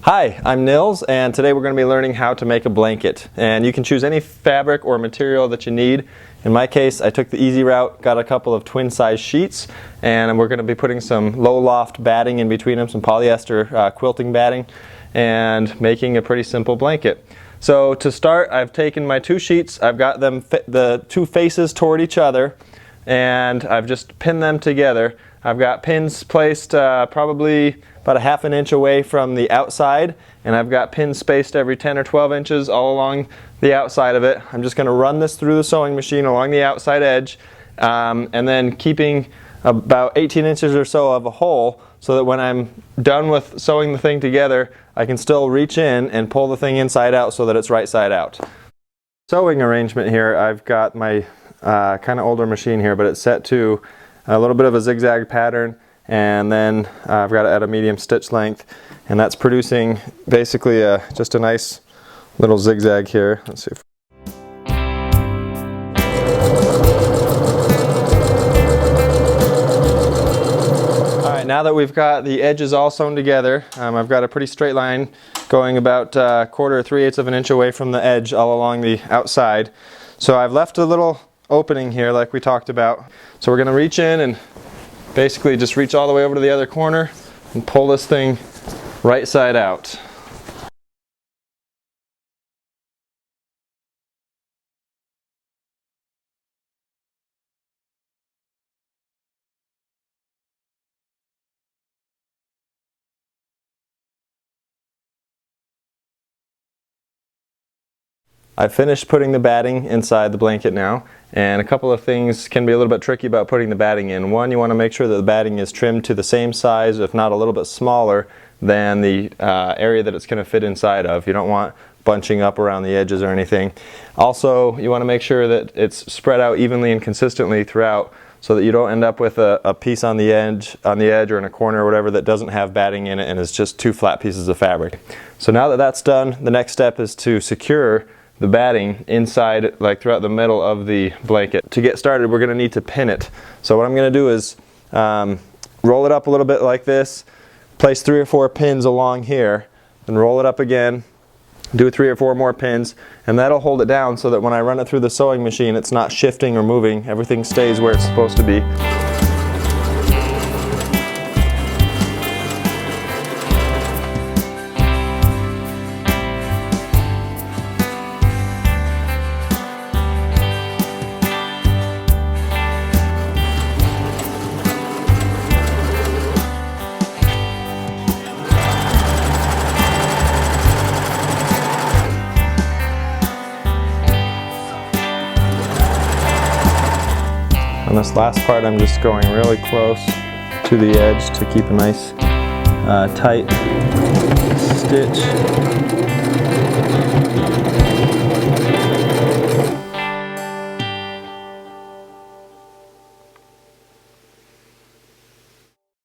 Hi, I'm Nils, and today we're going to be learning how to make a blanket. And you can choose any fabric or material that you need. In my case, I took the easy route, got a couple of twin size sheets, and we're going to be putting some low loft batting in between them, some polyester quilting batting, and making a pretty simple blanket. So to start, I've taken my two sheets, I've got them the two faces toward each other, and I've just pinned them together. I've got pins placed probably about a ½ an inch away from the outside, and I've got pins spaced every 10 or 12 inches all along the outside of it. I'm just going to run this through the sewing machine along the outside edge, and then keeping about 18 inches or so of a hole so that when I'm done with sewing the thing together, I can still reach in and pull the thing inside out so that it's right side out. Sewing arrangement here, I've got my kind of older machine here, but it's set to a little bit of a zigzag pattern, and then I've got it at a medium stitch length, and that's producing basically just a nice little zigzag here. Let's see if Alright, now that we've got the edges all sewn together, I've got a pretty straight line going about 1/4 or 3/8 of an inch away from the edge all along the outside. So I've left a little opening here like we talked about. So we're going to reach in and basically just reach all the way over to the other corner and pull this thing right side out. I've finished putting the batting inside the blanket now, and a couple of things can be a little bit tricky about putting the batting in. One, you want to make sure that the batting is trimmed to the same size, if not a little bit smaller, than the area that it's going to fit inside of. You don't want bunching up around the edges or anything. Also, you want to make sure that it's spread out evenly and consistently throughout, so that you don't end up with a piece on the edge or in a corner or whatever that doesn't have batting in it and is just two flat pieces of fabric. So now that that's done, the next step is to secure the batting inside, like throughout the middle of the blanket. To get started, we're going to need to pin it. So what I'm going to do is roll it up a little bit like this, place 3 or 4 pins along here, and roll it up again, do 3 or 4 more pins, and that'll hold it down so that when I run it through the sewing machine, it's not shifting or moving. Everything stays where it's supposed to be. On this last part, I'm just going really close to the edge to keep a nice tight stitch.